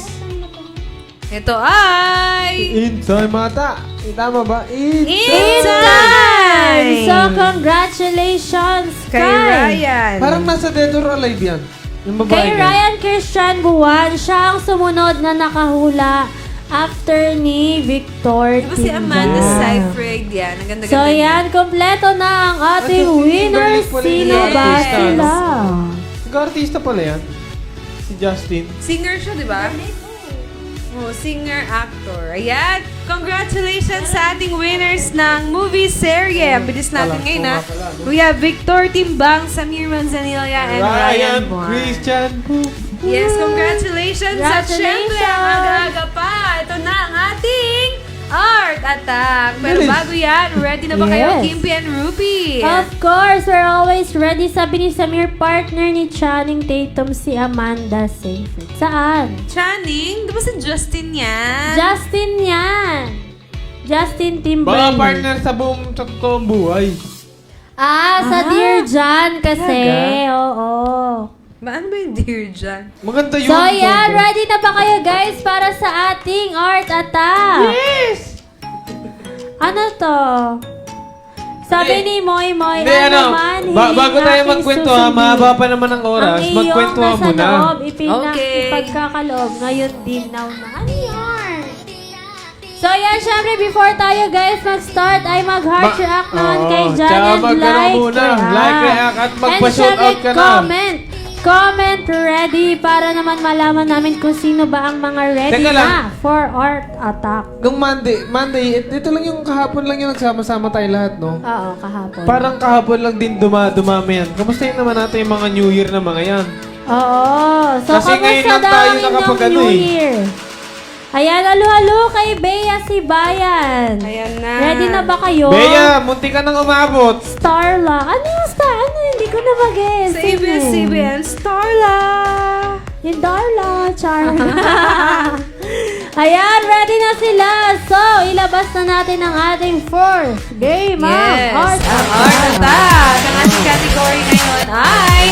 Ito ay... In time ata. Tama ba? In In time! time! So, congratulations Kay Ryan. Parang nasa Dead or Alive yan. Yung babae Kay niya. Ryan Christian Buwan, siya ang sumunod na nakahula after ni Victor Di ba si Amanda Timbang. Seyfried yan? Ang ganda-ganda So niya. yan, kompleto na ang ating Ah, so si winners. Timberlake pala Sino yung ba artista, sila? Nag-artista pala yan. Si Justin. Singer siya, di ba? Oh, singer-actor. Ayan. Congratulations sa ating winners ng movie serye. Ang bilis natin Wala, ngayon, ha? wala pala, no? We have Victor Timbang, Samir Manzanilla, and Ryan Ryan Buwan. Christian. Yes, congratulations. At syempre, Congratulations. ang aga-aga pa. Ito na ang ating Art Attack. Pero Bilis. bago yan, ready na ba kayo, Yes. Kimpi and Ruby? Of course, we're always ready. Sabi ni Samir, partner ni Channing Tatum si Amanda Seyfried. Saan? Channing, di ba si Justin yan? Justin yan. Justin Mga Timberlake. partner sa buong totoong buhay. Sa Dear John kasi. Talaga? Oo. Ba, ano ba yung Dear John? Maganda yun. So yan, ready na ba kayo guys para sa ating Art Attack? Yes! Ano to? Sabi ni Moy Moy, Hindi, ano ano, man, bago hiling tayo aking magkwento susundin. mahaba pa naman ang oras. Ang iyong Magkwentuhan nasa mo na. loob, Okay. ipagkakaloob. Ngayon din now na. Ano yun? So yan, syempre before tayo guys mag-start ay mag-heart react naman kay Oo, Jan tsaka and magkaroon like muna, like react at magpa-shoutout ka na. Comment ready para naman malaman namin kung sino ba ang mga ready Teka lang. na for art attack. Nung Monday, ito lang yung kahapon lang yung nagsama-sama tayo lahat, no? Oo, kahapon. Parang kahapon lang din dumami yan. Kamustahin naman natin yung mga New Year na mga yan? Oo. So, Kasi ngayon kamusta lang daw tayo ang inyong nakapag-ano New eh. Year? Ayan, alo-alo kay Bea Sibayan. Ayan na. Ready na ba kayo? Bea, munti ka nang umabot. Starla. Ano yung star? Ano? Hindi ko na mag-guess. Sa ABS-CBN, Starla. Yung Darla, char. Ayan, ready na sila. So, ilabas na natin ang ating fourth game of Yes, art. ang art attack. Ang ating category ngayon ay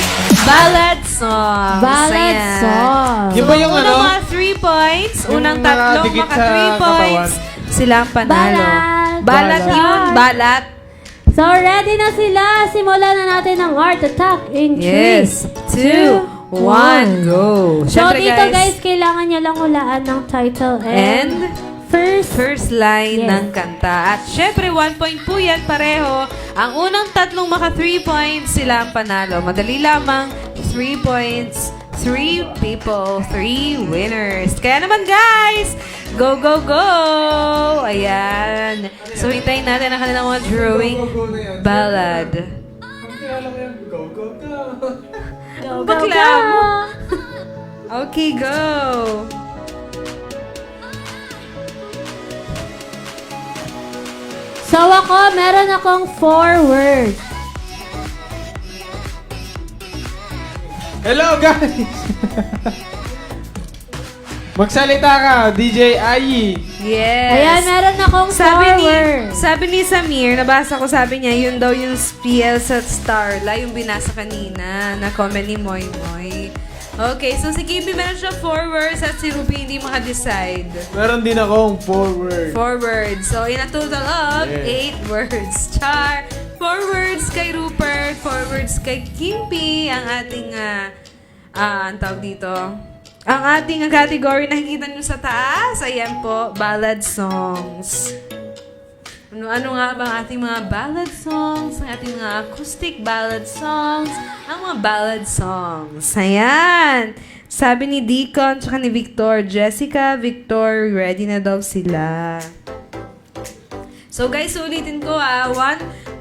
ballad songs. Ballad Ayan. song. Yung ba yung Unang ano? mga 3 points, Yung unang tatlong nakadikit maka sa 3 points, sila ang panalo. Balat. Balat Balat. yun, balat. So, ready na sila. Simulan na natin ang art attack in 3, Yes, 2, 1, go. So, Syempre, dito guys, kailangan nyo lang hulaan ng title and first line Yes. ng kanta. At syempre, 1 point po yan pareho. Ang unang tatlong maka 3 points, sila ang panalo. Madali lamang, 3 points, 3 people, 3 winners. Kaya naman guys, go, go, go! Ayan. So, hintayin natin ang kanilang mga drawing ballad. Go, go, go. Go, go, Bakla go. mo. Okay, go! So, ako, meron akong 4 words. Hello, guys! Magsalita ka, DJ Ayi. Yes. Ayan, meron akong 4 words. Sabi ni Samir, nabasa ko, sabi niya, yun daw yung spiel sa Starla, yung binasa kanina, na comment ni Moy Moy. Okay, so si Kibi meron siya 4 words at si Ruby hindi maka-decide. Meron din akong 4 words. 4 words. So, in a total of Yeah. 8 words. Char! 4 words kay Rupert, 4 words kay Kimpi, ang ating, ang tawag dito, ang ating category na nakikita nyo sa taas, ayan po, ballad songs. Ano nga ba ang ating mga ballad songs, ang ating mga acoustic ballad songs, ang mga ballad songs. Ayan! Sabi ni Deacon tsaka ni Victor, Jessica, Victor, ready na daw sila. So guys, ulitin ko 1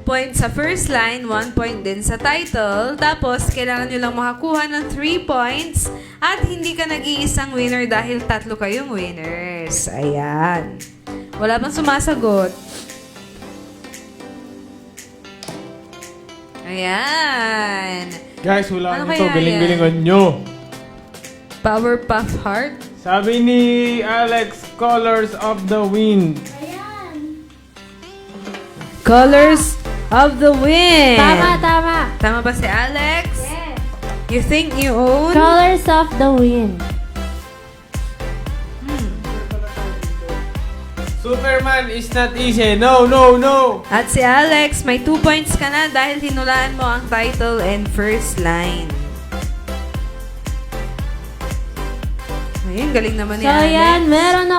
point sa first line, 1 point din sa title. Tapos, kailangan nyo lang makakuha ng 3 points at hindi ka nag-iisang winner dahil 3 kayong winners. Ayan. Wala bang sumasagot? Ayan. Guys, wala Ano nyo to. kaya Galing-galingan nyo. Powerpuff Heart? Sabi ni Alex, Colors of the Wind. Colors of the Wind. Tama, tama. Tama ba si Alex? You think you own? Colors of the Wind. Superman is not easy. No, no, no. At si Alex, may 2 points ka na dahil hinulaan mo ang title and first line. Ayun, galing naman ni So, Alex. yan, meron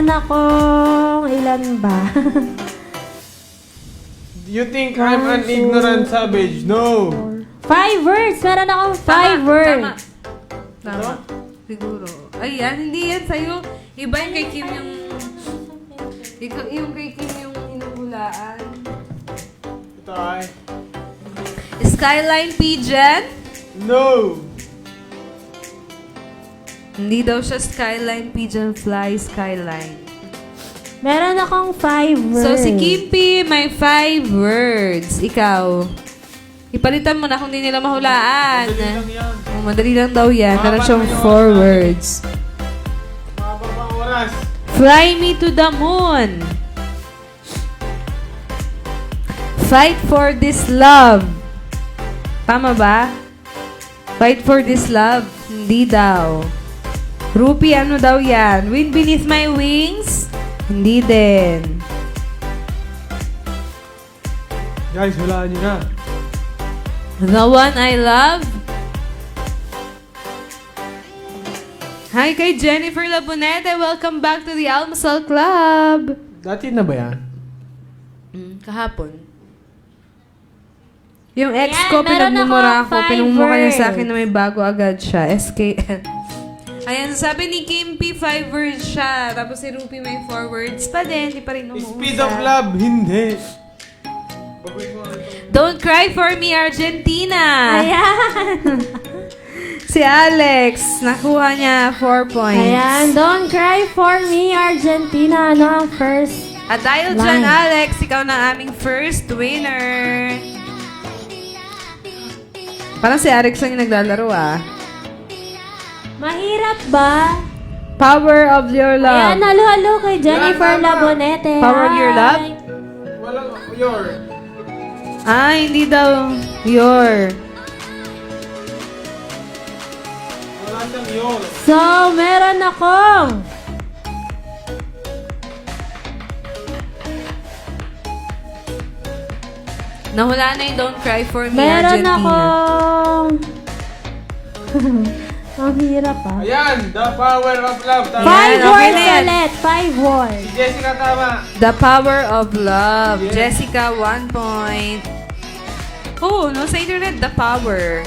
akong ilan ba? You think I'm an ignorant savage? No. 5 words. Meron akong 5 Tama, words. Tama. Siguro. Ayan, hindi yan sa'yo. Iba yung kay Kim yung... Ikaw, yung kay Kim yung inuhulaan. Ito ay. Skyline Pigeon? No. Hindi daw siya Skyline Pigeon Fly Skyline. Meron akong 5 words. So, si Kimpi, may 5 words. Ikaw. Ipalitan mo na kung di nila mahulaan. Madali lang daw yan. Meron siyang 4 words. Mababang oras. Fly me to the moon. Fight for this love. Tama ba? Fight for this love. Hindi daw. Rupi, ano daw yan? Wind beneath my wings? Hindi din. Guys, wala nyo na. The one I love? Hi kay Jennifer Labonete. Welcome back to the Almasal Club. Dati na ba yan? Kahapon. Yung ex Ayan, ko, meron pinagmumura akong ako. Pinagmumura niya sa akin fiver. na may bago agad siya. SKL. Ayan, sabi ni Kim P, 5 words siya. Tapos si Rupi may 4 words pa din. Di pa rin umuusap. Speed of love, hindi. Don't cry for me, Argentina. Ayan. Si Alex, nakuha niya 4 points. Ayan, don't cry for me, Argentina. Ano ang first? At dahil dyan, Line. Alex, ikaw na aming first winner. Parang si Alex lang yung naglalaro Mahirap ba? Power of your love. Ayan, halo-halo kay Jennifer Yan, tama. Labonete. Power of your Hi. love? Walang your. Hindi daw. Your. Wala siyang your. So, meron akong Nahula na yung Don't Cry For Me, meron Argentina. akong ang hirap Ayan, the power of love. Tama. 5 okay words na yan. ulit. 5 words. Jessica, tama. The Power of Love. Yes. Jessica, 1 point. Oh, no, sa internet, The Power.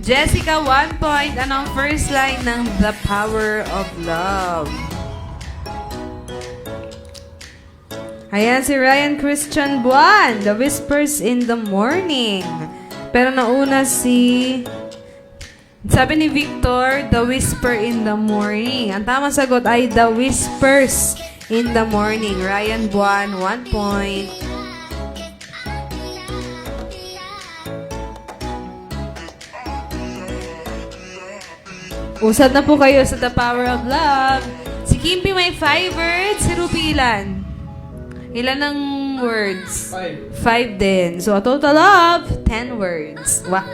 Jessica, 1 point. Anong first line ng The Power of Love? Ayan, si Ryan Christian Buwan. The Whispers in the Morning. Pero nauna si... Sabi ni Victor, The Whisper in the Morning. Ang tamang sagot ay The Whispers in the Morning. Ryan Buwan, 1 point. Usad na po kayo sa The Power of Love. Si Kimpi may 5 words. Si Rupi ilan? Ilan ang words? 5. 5 din. So, a total of 10 words. Wow.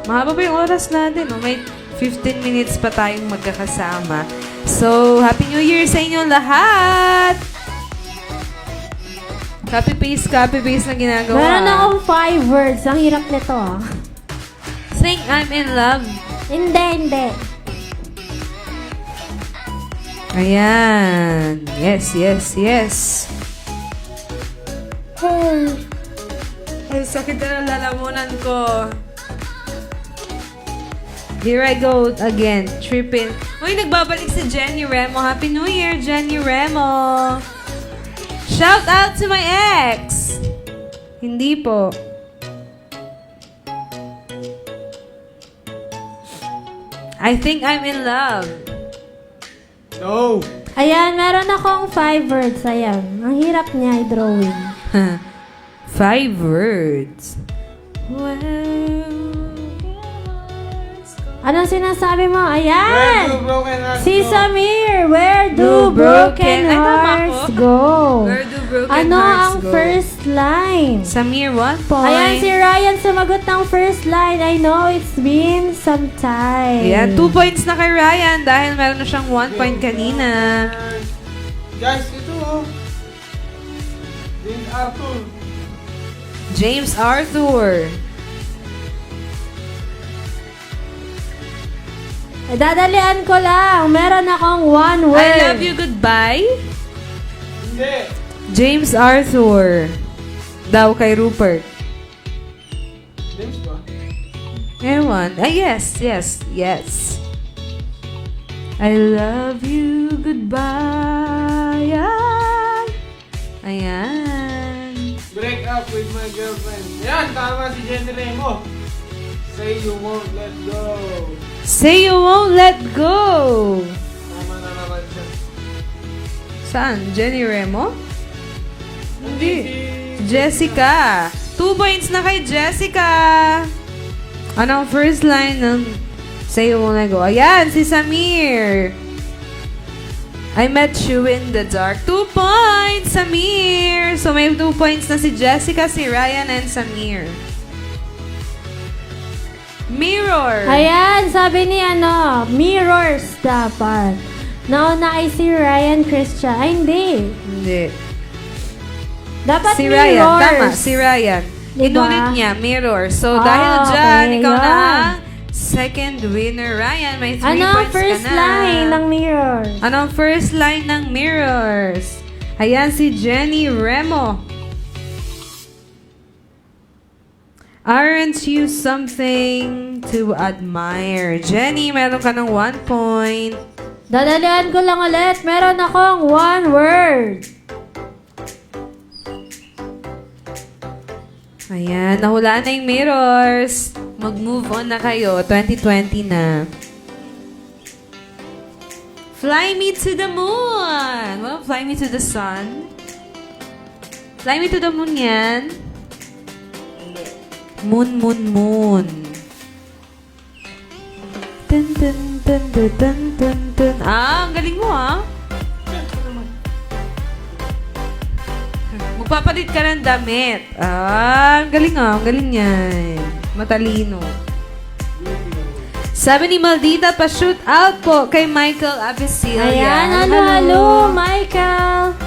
Mahaba pa yung oras natin. Oh. May 15 minutes pa tayong magkakasama. So, Happy New Year sa inyo lahat! Copy-paste na ginagawa. Meron akong 5 words. Ang hirap nito Sing I'm in love. Hindi. Ayan. Yes. Ay, sakit na ng lalamunan ko. Here I go again. Tripping. Uy, nagbabalik si Jenny Remo. Happy New Year, Jenny Remo. Shout out to my ex. Hindi po. I think I'm in love. No. Ayan, meron akong 5 words. Ayan. Ang hirap niya i-drawing. 5 words. Anong sinasabi mo? Where Ayan! do broken hearts Si go? Samir, where do Do broken Ay, tama hearts ko. go? Where do broken Ano hearts ang go? first line? Samir, 1 point. Ayan, si Ryan sumagot ng first line. I know it's been some time. Ayan, 2 points na kay Ryan dahil meron na siyang 1 point kanina. Guys, ito James Arthur. James Arthur. Dadalian ko lang. Meron akong 1 word. I love you, goodbye. Hindi. James Arthur. Daw kay Rupert. James ba? Ewan. Yes. I love you, goodbye. Ayan. Break up with my girlfriend. Yan, tama si Jenny Remo. Say you won't let go. Say you won't let go. Tama na naman siya. Saan? Jenny Remo? Hindi. Si- Jessica. 2 points na kay Jessica. Anong first line ng Say You Won't Let Go? Ayan, si Samir. I met you in the dark. 2 points, Samir. So may 2 points na si Jessica, si Ryan, and Samir. Mirror. Ayan, sabi ni mirrors dapat. Nauna ay si Ryan Christian. Ay, hindi. Hindi. Dapat Si mirrors. Ryan. Tama, si Ryan. Diba? Inulit niya, mirror. So, Ah, dahil dyan, okay, ikaw na yun. ang second winner. Ryan, may 3 Ano points first ka na. line ng mirror? Anong first line ng mirrors? Ayan si Jenny Remo. Aren't you something to admire? Jenny, meron ka ng 1 point. Dadalian ko lang ulit. Meron akong 1 word. Ayan, nahulaan na yung mirrors. Mag-move on na kayo. 2020 na. Fly me to the moon. Well, fly me to the sun. Fly me to the moon yan. Moon, moon, moon. Dun, dun, dun, dun, dun, dun, dun. Ah, ang galing mo ah. Magpapalit ka ng damit. Ah, ang galing ah. Ang galing yan. Matalino. Sabi ni Maldita, pa-shoot out po kay Michael Avicilla. Ayan, halo, Michael.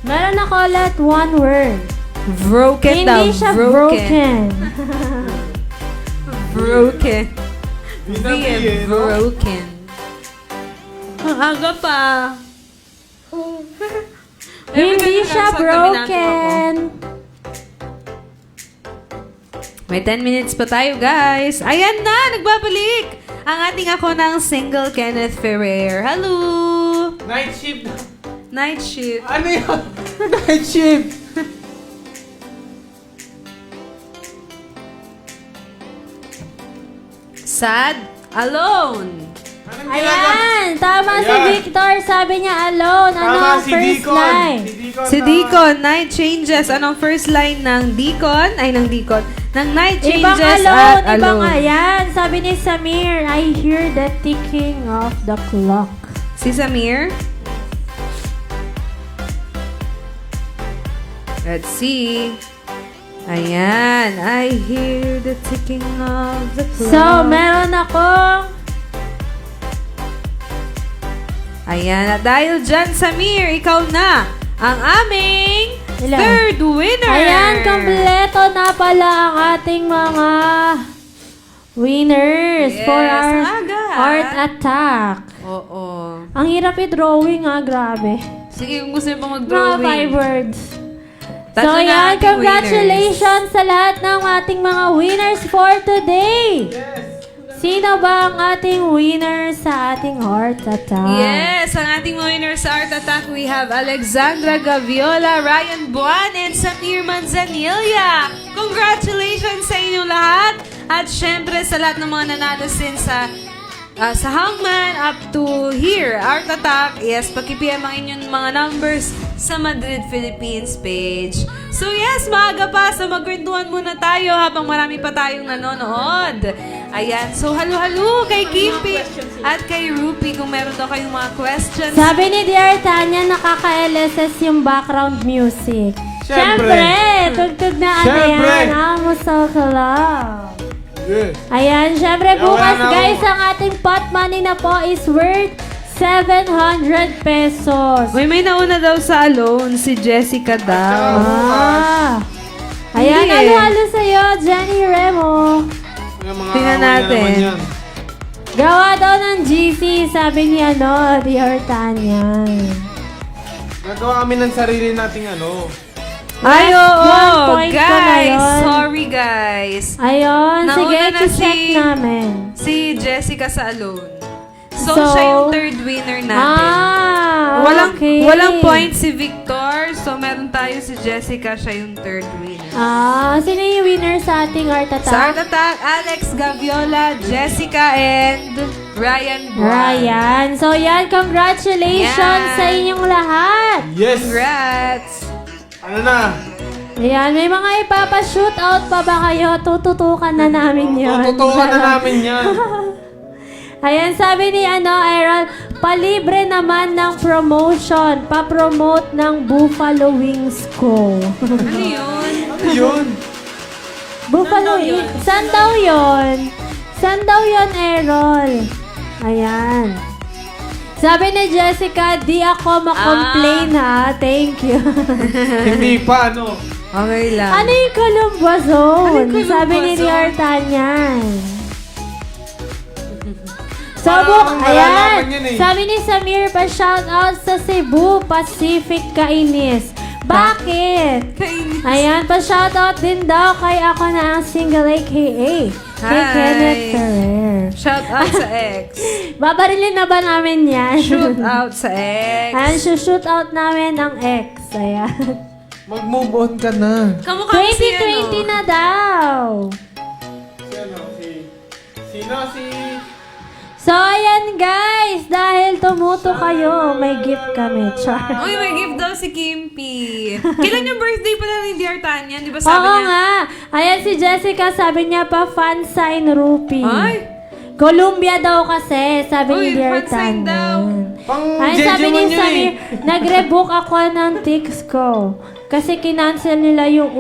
Meron ako ulit 1 word. Broken daw. Hindi siya broken. Broken. Binabihin, no? Broken. Ang aga pa. Hindi siya broken. May 10 minutes pa tayo, guys. Ayan na, nagbabalik ang ating ako ng single Kenneth Ferrer. Hello! Night shift. Night shift. Ano yun? Night shift. Sad, alone. Anong ginagawa? Ayan, tama si Ayan. Victor. Sabi niya alone. Ano Tama ang si first Deacon. line? Si Deacon, night changes. Anong first line ng Deacon? Ay, ng Deacon. Ng night Ibang changes alone, at ibang alone. ayan. Sabi ni Samir, I hear the ticking of the clock. Si Samir? Let's see. Ayan. I hear the ticking of the clock. So, meron akong Ayan. At dahil dyan, Samir, ikaw na ang aming Ilan? third winner. Ayan, kompleto na pala ang ating mga winners Yes, for our aga. art attack. Oo. Ang hirap i-drawing grabe. Sige, kung gusto niyo pang Mga mag-drawing. 5 words. Tatlo So na yan, ating congratulations sa lahat ng ating mga winners for today. Sino ba ang ating winner sa ating art attack? Yes, ang ating mga winners sa Art Attack, we have Alexandra Gaviola, Ryan Buan, and Samir Manzanilla. Congratulations sa inyong lahat. At syempre sa lahat ng mga nanalo sin sa Hangman up to here. Art Attack, yes, paki-PM ang inyong mga numbers sa Madrid, Philippines page. So yes, maaga pa, so magkwentuhan muna tayo habang marami pa tayong nanonood. Ayan, so halo-halo kay Kimpi at kay Rupi kung meron daw kayong mga questions. Sabi ni Dear Tanya, nakaka-LSS yung background music. Siyempre. Tugtog na Siyempre. yan. Amos sa club. Yes. Ayan, syempre Wala bukas na ako. guys, ang ating pot money na po is worth 700 pesos. Uy, may nauna daw sa alone, si Jessica daw. Ah. Ayan, Hindi eh. halo-halo sa'yo, Jenny Remo. Yung mga Tingnan away na natin. naman yan. Gawa daw ng GC, sabi ni Dear Tanya. Nagawa kami ng sarili nating Ay, oo, 1 point ko na guys. yun. Sorry, guys. Ayun, Nauna sige, na check namin. Si Jessica sa alone. So, So, siya yung third winner natin. Okay. Walang point si Victor. So, meron tayo si Jessica. Siya yung third winner. Sino yung winner sa ating Art Sa Art Attack? Attack, Alex Gaviola, Jessica, and Ryan Buwan. Ryan. So yan, congratulations Yan. sa inyong lahat. Yes. Congrats! Ano na? Ayan, may mga ipapa-shootout pa ba kayo? Tututukan na namin yun. Tututukan na namin yan. Ayan, sabi ni Aaron, palibre naman ng promotion. Pa-promote ng Buffalo Wings ko. Ano yun? Ano yun? Buffalo Wings? Saan daw yun? Saan daw yun, Errol? Ayan. Sabi ni Jessica, di ako makomplain ha. Thank you. Hindi pa, Okay lang. Ano yung Columba Zone? Ano yung Columba Sabi ni Zone? Dear Tanya. Sabok, Parang malalaman ayan. yan eh. Sabi ni Samir pa shoutout sa Cebu Pacific Kainis. Bakit? Kainis. Ayan, pa-shoutout din daw kay ako na ang single AKA. Kay Hi. Kenneth Ferrer. Shout out sa ex. Babarilin na ba namin yan? Shoot out sa ex. Ayan, shoot out namin ang ex. Ayan. Mag-move on ka na. Kamukha mo si 2020 na daw. Sino si... So, ayan guys. Dahil tumuto kayo, may gift kami. Char. Uy, may gift daw si Kimpi. Kailan yung birthday pala ni Dear Tanya? Di ba sabi Oo niya? nga. Ayan si Jessica, sabi niya pa fan sign Rupi. Ay! Columbia daw kasi, sabi ni Uy, Dear fan sign Tanya. daw. Pang Ay, Jeju sabi ni man yun Samir, eh. nag-rebook ako ng tickets ko. Kasi kinancel nila yung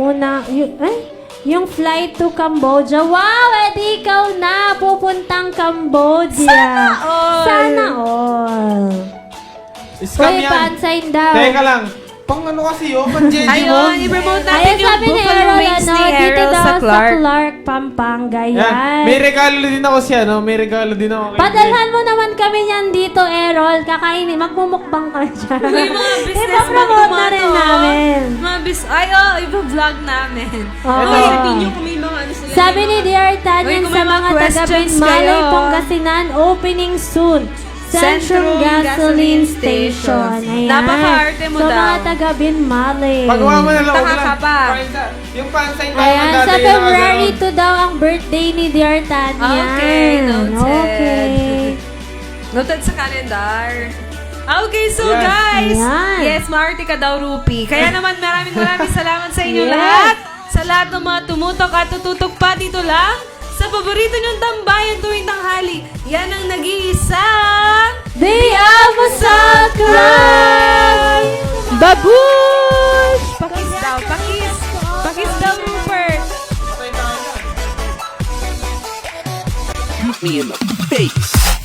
yung flight to Cambodia. Wow, edi ikaw na pupuntang Cambodia. Sana all. Sana all. Scam Uy, yan. fan sign daw. Teka lang. Pang ano kasi yun? Pang Jeju mo? Ayun, i-promote natin Ayan, yung sabi ni Buffalo Errol, Wings ni dito Errol daw sa Clark. Clark, Pampanga. Yan. Yan. May regalo din ako siya, no? May regalo din ako. kay Padalhan mo naman kami yan dito, Errol. Kakainin. Magmumukbang kami dyan. Uy, mga business Ipapromote na rin namin. Mga iba-vlog namin. Oo. Uy, sabihin nyo kung may mga ano sila. Sabi ni Dear Uy, Tanyan kung sa may mga mga taga questions Binmalay, kayo. Pangasinan, opening soon. Centrum Gasoline Station. Ayan. Napaka-arte mo so, daw. mga taga Binmalay. Pagawa mo na lang. Taka ka pa. Yung fansign pa Ayan, naman sa dati, February nakaganon. 2 daw ang birthday ni Dear Tanyan. Okay, noted. Okay. Noted sa calendar. Okay, so Yes. guys, Ayan. yes, maarte ka daw, Rupi. Kaya naman maraming salamat sa inyo Yes. lahat. Sa lahat ng mga tumutok at tututok pa dito lang sa paborito nyong tambayan tuwing tanghali. Yan ang nag-iisang Day of Sakura! Babush! Pakis daw, pakis. Pakis daw, Rupert. Shoot me in the face.